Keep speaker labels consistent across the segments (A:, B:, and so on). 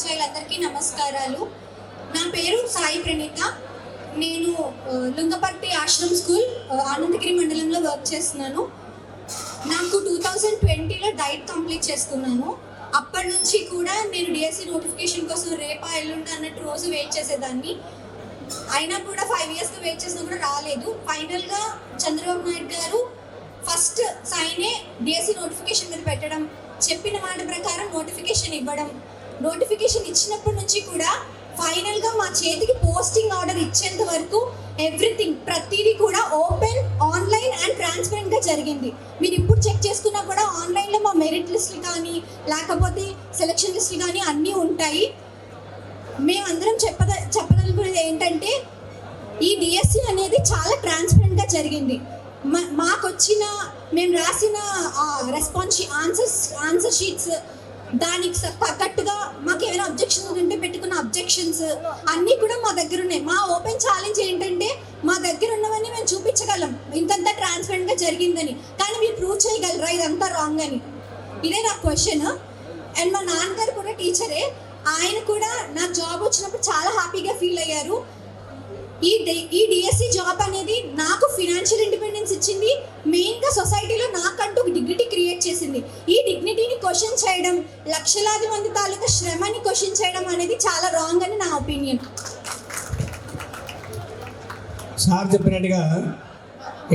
A: ఉపాధ్యాయులందరికీ నమస్కారాలు. నా పేరు సాయి ప్రణీత. నేను లుంగపర్తి ఆశ్రమ్ స్కూల్ అనంతగిరి మండలంలో వర్క్ చేస్తున్నాను. నాకు 2020లో డైట్ కంప్లీట్ చేసుకున్నాను. అప్పటి నుంచి కూడా నేను డిఎస్సి నోటిఫికేషన్ కోసం రేపా ఎల్లుండి అన్నట్టు రోజు వెయిట్ చేసేదాన్ని. అయినా కూడా 5 ఇయర్స్గా వెయిట్ చేసినా కూడా రాలేదు. ఫైనల్గా చంద్రబాబు నాయుడు గారు ఫస్ట్ సైనే డిఎస్సి నోటిఫికేషన్ మీద పెట్టడం, చెప్పిన మాట ప్రకారం నోటిఫికేషన్ ఇవ్వడం, నోటిఫికేషన్ ఇచ్చినప్పటి నుంచి కూడా ఫైనల్గా మా చేతికి పోస్టింగ్ ఆర్డర్ ఇచ్చేంత వరకు ఎవ్రీథింగ్ ప్రతిదీ కూడా ఓపెన్, ఆన్లైన్ అండ్ ట్రాన్స్పరెంట్గా జరిగింది. మీరు ఇప్పుడు చెక్ చేసుకున్నా కూడా ఆన్లైన్లో మా మెరిట్ లిస్టులు కానీ లేకపోతే సెలక్షన్ లిస్టులు కానీ అన్నీ ఉంటాయి. మేమందరం చెప్పదలుకునేది ఏంటంటే ఈ డిఎస్సి అనేది చాలా ట్రాన్స్పరెంట్గా జరిగింది. మేము రాసిన ఆన్సర్ షీట్స్ దానికి తగ్గట్టుగా మాకు ఏమైనా అబ్జెక్షన్స్ ఉంటే పెట్టుకున్న అబ్జెక్షన్స్ అన్నీ కూడా మా దగ్గర ఉన్నాయి. మా ఓపెన్ ఛాలెంజ్ ఏంటంటే మా దగ్గర ఉన్నవన్నీ మేము చూపించగలం ఇంతంతా ట్రాన్స్పరెంట్గా జరిగిందని, కానీ మీరు ప్రూవ్ చేయగలరా ఇదంతా రాంగ్ అని? ఇదే నా క్వశ్చన్. అండ్ మా నాన్నగారు కూడా టీచరే. ఆయన కూడా నాకు జాబ్ వచ్చినప్పుడు చాలా హ్యాపీగా ఫీల్ అయ్యారు. ఈ డిఎస్సి జాబ్ అనేది నాకు ఫినాన్షియల్ ఇండిపెండెన్స్ ఇచ్చింది. మెయిన్గా సొసైటీలో నాకంటూ డిగ్నిటీ క్రియేట్ చేసింది. ఈ డిగ్నిటీని క్వశ్చన్ చేయడం, లక్షలాది మంది తాలూకా శ్రమని క్వశ్చన్ చేయడం అనేది చాలా రాంగ్ అని నా ఒపీనియన్.
B: సార్ చెప్పినట్టుగా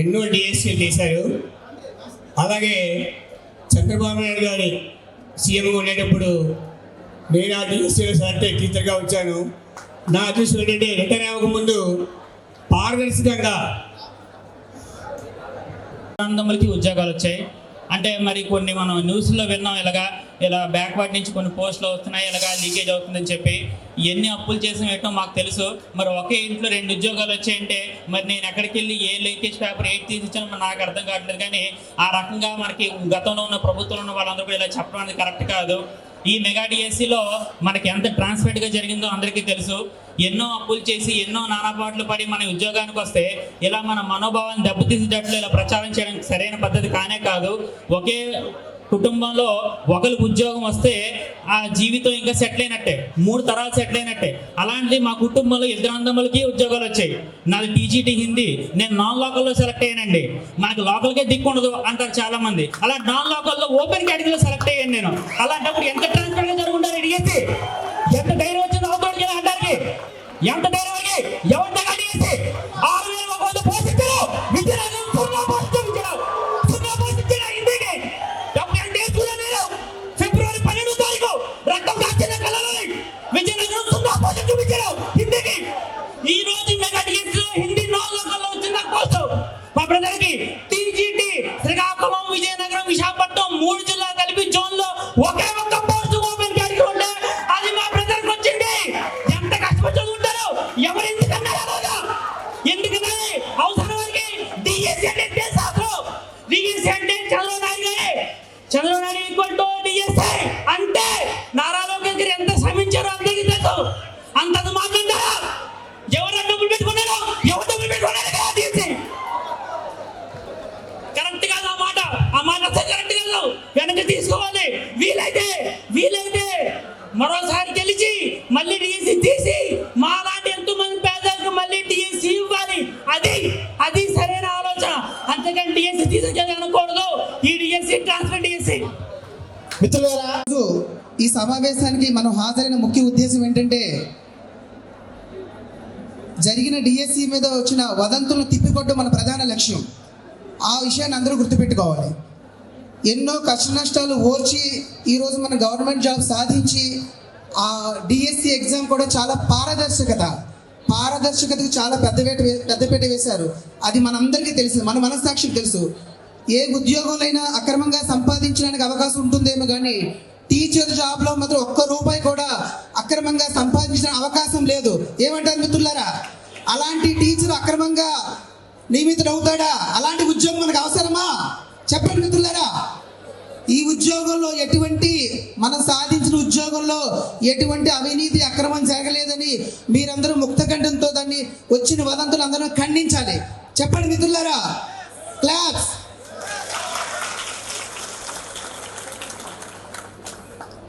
B: ఎన్నో డిఎస్సీలు చేశారు. అలాగే చంద్రబాబు నాయుడు గారి సీఎంగా ఉండేటప్పుడు నేను ఆ డిఎస్సీలో సెలెక్ట్ అయ్యి టీచర్గా వచ్చాను. నా అదృష్టం ఏంటంటే రిటైర్ అవ్వకముందు పారదర్శకంగా
C: అందరికి ఉద్యోగాలు వచ్చాయి. అంటే మరి కొన్ని మనం న్యూస్లో విన్నాం, ఇలా బ్యాక్వర్డ్ నుంచి కొన్ని పోస్టులు వస్తున్నాయి, ఇలాగా లీకేజ్ అవుతుందని చెప్పి. ఎన్ని అప్పులు చేసిన ఏంటో మాకు తెలుసు. మరి ఒకే ఇంట్లో 2 ఉద్యోగాలు వచ్చాయంటే మరి నేను ఎక్కడికి వెళ్ళి ఏ లీకేజ్ పేపర్ ఏది తీసిచ్చానో నాకు అర్థం కావట్లేదు. కానీ ఆ రకంగా మనకి గతంలో ఉన్న ప్రభుత్వంలో ఉన్న వాళ్ళందరూ కూడా ఇలా చెప్పడం అనేది కరెక్ట్ కాదు. ఈ మెగా డిఎస్సిలో మనకి ఎంత ట్రాన్స్పరెంట్గా జరిగిందో అందరికీ తెలుసు. ఎన్నో అప్పులు చేసి ఎన్నో నానాపాట్లు పడి మన ఉద్యోగానికి వస్తే ఇలా మన మనోభావాన్ని దెబ్బతీసేటట్లు ఇలా ప్రచారం చేయడం సరైన పద్ధతి కానే కాదు. ఒకే కుటుంబంలో ఒకరికి ఉద్యోగం వస్తే ఆ జీవితం ఇంకా సెటిల్ అయినట్టే, 3 తరాలు సెటిల్ అయినట్టే. అలాంటిది మా కుటుంబంలో 2 అన్నదమ్ములకి ఉద్యోగాలు వచ్చాయి. నాది టీజీటీ హిందీ, నేను నాన్ లోకల్లో సెలెక్ట్ అయ్యానండి. మనకి లోకల్కే దిక్కు ఉండదు అంటారు చాలా మంది. అలా నాన్ లోకల్లో ఓపెన్ కేటగిరీలో సెలెక్ట్ అయ్యాను నేను. అలాంటప్పుడు ఎంత ట్రాన్స్పరెంట్గా జరుగుంటారు డిఎస్సి? ఎంత ధైర్యం వచ్చింది అవుతాడు అంటారికి? ఎంత ధైర్యం వచ్చి ఎవరి దగ్గర డిఎస్సి 6,100 పోషించారు. విజయనగరం సున్నా పోషించారు. హిందీకి ఫిబ్రవరి 12వ తారీఖు రక్తం కాచిన కళలని విజయనగరం సున్నా పోషించారు హిందీకి. ఈ రోజు మెగా డిఎస్సిలో హిందీ 4 లోకల్లో వచ్చిన పోస్ట్ మా బ్రదర్కి టీజీటీ శ్రీకాకుళం, విజయనగరం, విశాఖపట్నం 3 జిల్లాలు కలిపి జోన్లో ఒకే ఒక్క పోస్ట్ ఓపెన్ కేటగిరీ ఉంటే అది మా బ్రదర్కి వచ్చింది. ఎంత కష్టపడి చదువుంటారు ఎవరు ఎందుకన్నా ఎందుకన్నా అవసరం వారికి డిఎస్సి అంటే శాస్త్రం. డిఎస్సి అంటే చంద్రబాబు నాయుడు గారే. Chandrababu Naidu equal to DSC అంటే నారా లోకేష్ గారు ఎంత శ్రమించారో అందరికీ తెలుసు. అంతది మాకుండా ఎవరు డబ్బులు పెట్టుకున్నారో ఎవరు డబ్బులు పెట్టుకున్నారు కదా డిఎస్సి. కరెక్ట్ కాదు ఆ మాట అసలు కరెక్ట్ కాదు. వెనక్కి తీసుకోవాలి. వీలైతే మరోసారి గెలిచి మళ్ళీ డిఎస్సి తీసి మా లాంటి ఎంతో మంది పేదలకు మళ్ళీ డిఎస్సి ఇవ్వాలి. అది సరైన ఆలోచన. అంతేకాని డిఎస్సి తీసుకెళ్ళి అనకూడదు. ఈ డిఎస్సి ట్రాన్స్ఫర్ డిఎస్సి.
D: మిత్రులారా, ఈ సమావేశానికి మనం హాజరైన ముఖ్య ఉద్దేశం ఏంటంటే జరిగిన డిఎస్సి మీద వచ్చిన వదంతులను తిప్పికొట్టడం మన ప్రధాన లక్ష్యం. ఆ విషయాన్ని అందరూ గుర్తుపెట్టుకోవాలి. ఎన్నో కష్ట నష్టాలు ఓర్చి ఈరోజు మన గవర్నమెంట్ జాబ్ సాధించి ఆ డిఎస్సి ఎగ్జామ్ కూడా చాలా పారదర్శకతకు చాలా పెద్దపీట వేశారు. అది మనందరికీ తెలుసు, మన మనస్సాక్షికి తెలుసు. ఏ ఉద్యోగంలో అక్రమంగా సంపాదించడానికి అవకాశం ఉంటుందేమో కానీ టీచర్ జాబ్లో మాత్రం ఒక్క రూపాయి కూడా అక్రమంగా సంపాదించిన అవకాశం లేదు. ఏమంటారు మిత్రులారా? అలాంటి టీచర్ అక్రమంగా నియమితుడు అవుతాడా? అలాంటి ఉద్యోగం మనకు అవసరమా? చెప్పండి మిత్రులారా. ఈ ఉద్యోగంలో మనం సాధించిన ఉద్యోగంలో ఎటువంటి అవినీతి అక్రమం జరగలేదని మీరందరూ ముక్తకంఠంతో దాన్ని వచ్చిన వదంతులు అందరూ ఖండించాలి. చెప్పండి మిత్రులారా. క్లాప్స్.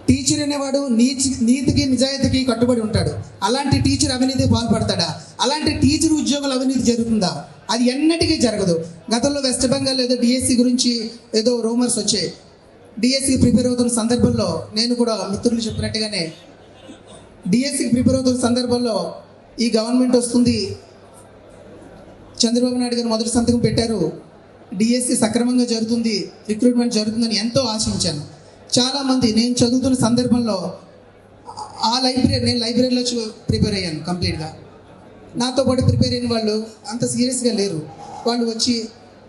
D: టీచర్ టీచర్ అనేవాడు నీతికి నిజాయితీకి కట్టుబడి ఉంటాడు. అలాంటి టీచర్ అవినీతి పాల్పడతాడా? అలాంటి టీచర్ ఉద్యోగులు అవినీతి జరుగుతుందా? అది ఎన్నటికీ జరగదు. గతంలో వెస్ట్ బెంగాల్ ఏదో డిఎస్సి గురించి ఏదో రూమర్స్ వచ్చాయి. డిఎస్సికి ప్రిపేర్ అవుతున్న సందర్భంలో నేను కూడా మిత్రులు చెప్పినట్టుగానే డిఎస్సికి ప్రిపేర్ అవుతున్న సందర్భంలో ఈ గవర్నమెంట్ వస్తుంది, చంద్రబాబు నాయుడు గారు మొదటి సంతకం పెట్టారు, డిఎస్సి సక్రమంగా జరుగుతుంది, రిక్రూట్మెంట్ జరుగుతుందని ఎంతో ఆశించాను. చాలామంది నేను చదువుతున్న సందర్భంలో నేను లైబ్రరీలో ప్రిపేర్ అయ్యాను కంప్లీట్గా. నాతో పాటు ప్రిపేర్ అయిన వాళ్ళు అంత సీరియస్గా లేరు. వాళ్ళు వచ్చి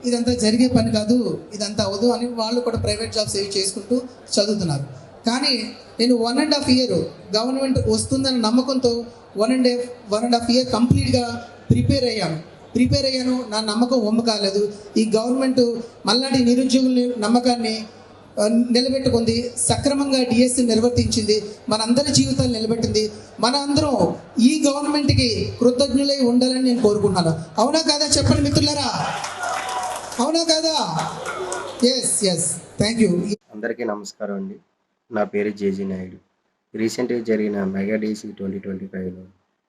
D: ఇదంతా జరిగే పని కాదు, ఇదంతా అవ్వదు అని వాళ్ళు కూడా ప్రైవేట్ జాబ్స్ ఏవి చేసుకుంటూ చదువుతున్నారు. కానీ నేను 1.5 year గవర్నమెంట్ వస్తుందన్న నమ్మకంతో 1.5 year కంప్లీట్గా ప్రిపేర్ అయ్యాను. నా నమ్మకం వమ్ము కాలేదు. ఈ గవర్నమెంట్ మళ్ళాంటి నిరుద్యోగుల నమ్మకాన్ని నిలబెట్టుకుంది, సక్రమంగా డిఎస్సి నిర్వర్తించింది, మనందరి జీవితాలు నిలబెట్టింది. మన అందరం ఈ గవర్నమెంట్కి కృతజ్ఞులై ఉండాలని నేను కోరుకుంటున్నాను. అవునా కాదా చెప్పండి మిత్రులారా, అవునా కాదా? Yes thank you.
E: అందరికీ నమస్కారం అండి. నా పేరు జేజీ నాయుడు. రీసెంట్గా జరిగిన మెగా డిఎస్సి 2025లో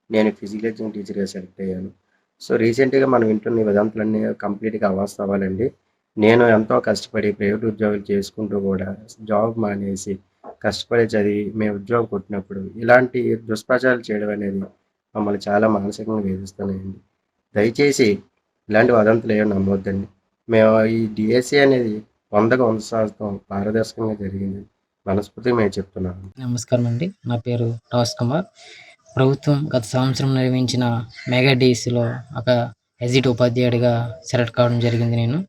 E: నేను ఫిజికల్ ఎడ్యుకేషన్ టీచర్గా సెలెక్ట్ అయ్యాను. సో రీసెంట్గా మనం వింటున్న వదంతులన్నీ కంప్లీట్గా అవ్వాలండి. నేను ఎంతో కష్టపడి ప్రైవేట్ ఉద్యోగాలు చేసుకుంటూ కూడా జాబ్ మానేసి కష్టపడి చదివి మేము ఉద్యోగం కొట్టినప్పుడు ఇలాంటి దుష్ప్రచారాలు చేయడం అనేది మమ్మల్ని చాలా మానసికంగా వేధిస్తున్నాయండి. దయచేసి ఇలాంటి వదంతులు ఏమో నమ్మొద్దండి. మేము ఈ డిఎస్సి అనేది 100% పారదర్శకంగా జరిగింది మనస్ఫూర్తిగా మేము చెప్తున్నాము.
F: నమస్కారం అండి, నా పేరు రాజ్ కుమార్. ప్రభుత్వం గత సంవత్సరం నిర్వహించిన మెగా డిఎస్సిలో ఒక ఎగ్జిట్ ఉపాధ్యాయుడిగా సెలెక్ట్ కావడం జరిగింది.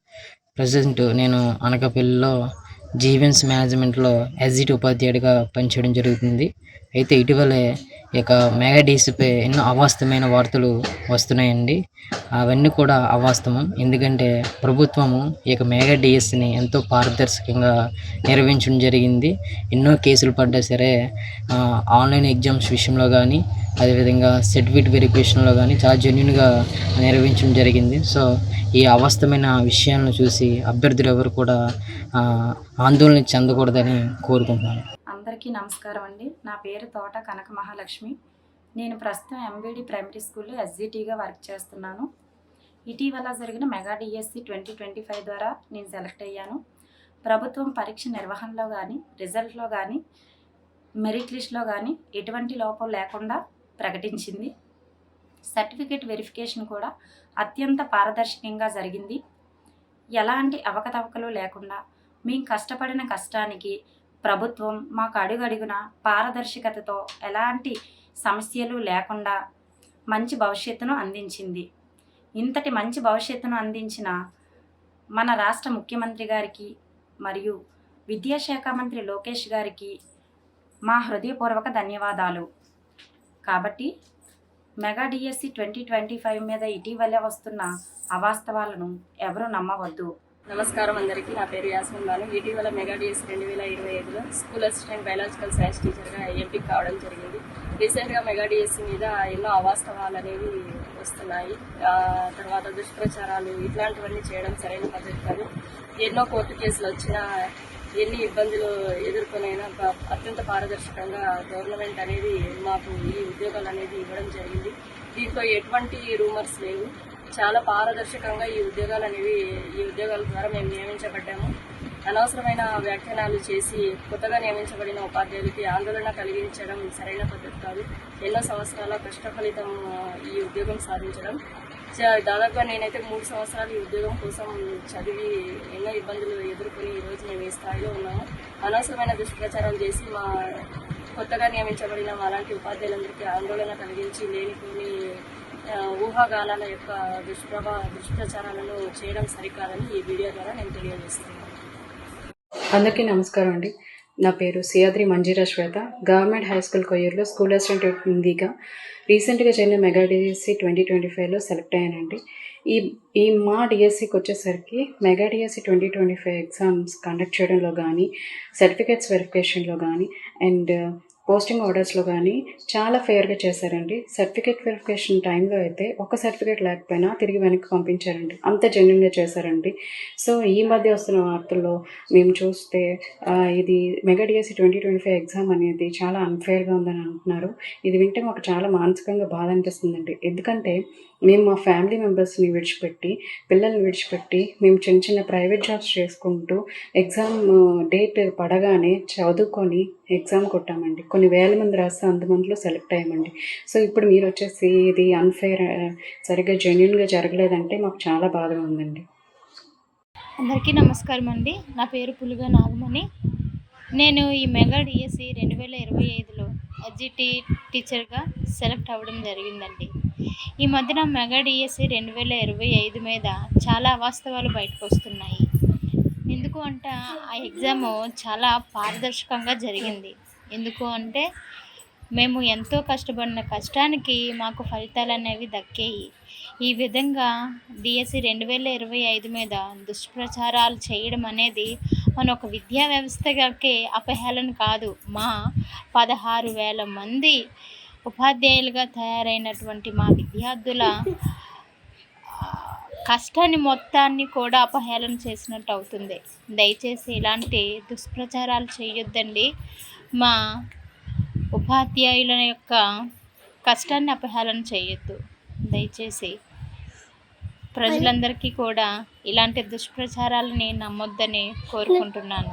F: ప్రజెంట్ నేను అనకాపల్లిలో జీవెన్స్ మేనేజ్మెంట్లో ఎగ్జిట్ ఉపాధ్యాయుడిగా పనిచేయడం జరుగుతుంది. అయితే ఇటీవలే ఇక మెగా డిఎస్సిపై ఎన్నో అవాస్తవమైన వార్తలు వస్తున్నాయండి. అవన్నీ కూడా అవాస్తవం. ఎందుకంటే ప్రభుత్వము ఇక మెగా డిఎస్సిని ఎంతో పారదర్శకంగా నిర్వహించడం జరిగింది. ఎన్నో కేసులు పడ్డా సరే ఆన్లైన్ ఎగ్జామ్స్ విషయంలో కానీ అదేవిధంగా సర్టిఫికేట్ వెరిఫికేషన్లో కానీ చాలా జెన్యున్గా నిర్వహించడం జరిగింది. సో ఈ అవాస్తవమైన విషయాలను చూసి అభ్యర్థులు ఎవరు కూడా ఆందోళన చెందకూడదని కోరుకుంటున్నాను.
G: అందరికీ నమస్కారం అండి. నా పేరు తోట కనక మహాలక్ష్మి. నేను ప్రస్తుతం ఎంబీడి ప్రైమరీ స్కూల్లో ఎస్జిటిగా వర్క్ చేస్తున్నాను. ఇటీవల జరిగిన మెగా డిఎస్సి 2025 ద్వారా నేను సెలెక్ట్ అయ్యాను. ప్రభుత్వం పరీక్ష నిర్వహణలో కానీ రిజల్ట్లో కానీ మెరిట్ లిస్ట్లో కానీ ఎటువంటి లోపం లేకుండా ప్రకటించింది. సర్టిఫికేట్ వెరిఫికేషన్ కూడా అత్యంత పారదర్శకంగా జరిగింది. ఎలాంటి అవకతవకలు లేకుండా మేము కష్టపడిన కష్టానికి ప్రభుత్వం మాకు అడుగడుగున పారదర్శకతతో ఎలాంటి సమస్యలు లేకుండా మంచి భవిష్యత్తును అందించింది. ఇంతటి మంచి భవిష్యత్తును అందించిన మన రాష్ట్ర ముఖ్యమంత్రి గారికి మరియు విద్యాశాఖ మంత్రి లోకేష్ గారికి మా హృదయపూర్వక ధన్యవాదాలు. కాబట్టి మెగా డిఎస్సి 2025 మీద ఇటీవలే వస్తున్న అవాస్తవాలను ఎవరూ నమ్మవద్దు.
H: నమస్కారం అందరికీ. నా పేరు యాస్మిన్ బాను. ఇటీవల మెగా డిఎస్సి 2025లో స్కూల్ అసిస్టెంట్ బయాలజికల్ సైన్స్ టీచర్గా ఎంపిక కావడం జరిగింది. రీసెంట్గా మెగా డిఎస్సి మీద ఎన్నో అవాస్తవాలు అనేవి వస్తున్నాయి. తర్వాత దుష్ప్రచారాలు ఇట్లాంటివన్నీ చేయడం సరైన పద్ధతి కాదు. ఎన్నో కోర్టు కేసులు వచ్చినా ఎన్ని ఇబ్బందులు ఎదుర్కొనైనా అత్యంత పారదర్శకంగా గవర్నమెంట్ అనేది మాకు ఈ ఉద్యోగాలు అనేది ఇవ్వడం జరిగింది. దీంట్లో ఎటువంటి రూమర్స్ లేవు. చాలా పారదర్శకంగా ఈ ఉద్యోగాల ద్వారా మేము నియమించబడ్డాము. అనవసరమైన వ్యాఖ్యానాలు చేసి కొత్తగా నియమించబడిన ఉపాధ్యాయులకి ఆందోళన కలిగించడం సరైన పద్ధతి కాదు. ఎన్నో సంవత్సరాల కష్ట ఫలితం ఈ ఉద్యోగం సాధించడం. దాదాపుగా నేనైతే 3 సంవత్సరాలు ఈ ఉద్యోగం కోసం చదివి ఎన్నో ఇబ్బందులు ఎదుర్కొని ఈరోజు మేము ఈ స్థాయిలో ఉన్నాము. అనవసరమైన దుష్ప్రచారాలు చేసి మా కొత్తగా నియమించబడిన అలాంటి ఉపాధ్యాయులందరికీ ఆందోళన కలిగించి లేనిపోని ఊహాగానాల యొక్క దుష్ప్రచారాలను చేయడం సరికాదని ఈ వీడియో ద్వారా నేను తెలియజేస్తున్నాను.
I: అందరికీ నమస్కారం అండి. నా పేరు Siyadri Manjira Shweta. Government high school కొయ్యూరులో స్కూల్ అసిస్టెంట్ హిందీగా రీసెంట్గా జరిగిన మెగా డిఎస్సి 2025లో సెలెక్ట్ అయ్యానండి. ఈ మా డిఎస్సికి వచ్చేసరికి మెగా డిఎస్సి 2025 ఎగ్జామ్స్ కండక్ట్ చేయడంలో కానీ సర్టిఫికేట్స్ వెరిఫికేషన్లో కానీ అండ్ పోస్టింగ్ ఆర్డర్స్లో కానీ చాలా ఫెయిర్గా చేశారండి. సర్టిఫికేట్ వెరిఫికేషన్ టైంలో అయితే ఒక సర్టిఫికేట్ లేకపోయినా తిరిగి వెనక్కి పంపించారండి. అంత జెన్యున్గా చేశారండి. సో ఈ మధ్య వస్తున్న వార్తల్లో మేము చూస్తే ఇది మెగా డిఎస్సి 2025 ఎగ్జామ్ అనేది చాలా అన్ఫేర్గా ఉందని అంటున్నారు. ఇది వింటే మాకు చాలా మానసికంగా బాధ అనిపిస్తుందండి. ఎందుకంటే మేము మా ఫ్యామిలీ మెంబర్స్ని విడిచిపెట్టి, పిల్లల్ని విడిచిపెట్టి, మేము చిన్న చిన్న ప్రైవేట్ జాబ్స్ చేసుకుంటూ ఎగ్జామ్ డేట్ పడగానే చదువుకొని ఎగ్జామ్ కొట్టామండి. కొన్ని వేల మంది రాస్తే అంతమందిలో సెలెక్ట్ అయ్యామండి. సో ఇప్పుడు మీరు వచ్చేసి ఇది అన్ఫేర్, సరిగ్గా జెన్యున్గా జరగలేదంటే మాకు చాలా బాధగా ఉందండి.
J: అందరికీ నమస్కారం అండి. నా పేరు పులుగా నాగమణి. నేను ఈ మెగా డిఎస్సి 2025లో ఎస్జిటి టీచర్గా సెలెక్ట్ అవ్వడం జరిగిందండి. ఈ మధ్యన మెగా డిఎస్సి 2025 మీద చాలా అవాస్తవాలు బయటకు వస్తున్నాయి. ఎందుకు అంటే ఆ ఎగ్జాము చాలా పారదర్శకంగా జరిగింది. ఎందుకు అంటే మేము ఎంతో కష్టపడిన కష్టానికి మాకు ఫలితాలు అనేవి దక్కాయి. ఈ విధంగా డిఎస్సి 2025 మీద దుష్ప్రచారాలు చేయడం అనేది మన ఒక విద్యా వ్యవస్థకే అపహేళన కాదు, మా 16,000 మంది ఉపాధ్యాయులుగా తయారైనటువంటి మా విద్యార్థుల కష్టాన్ని మొత్తాన్ని కూడా అపహేళన చేసినట్టు అవుతుంది. దయచేసి ఇలాంటి దుష్ప్రచారాలు చేయొద్దండి. మా ఉపాధ్యాయుల యొక్క కష్టాన్ని అపహేళన చేయొద్దు. దయచేసి ప్రజలందరికీ కూడా ఇలాంటి దుష్ప్రచారాలని నమ్మొద్దని కోరుకుంటున్నాను.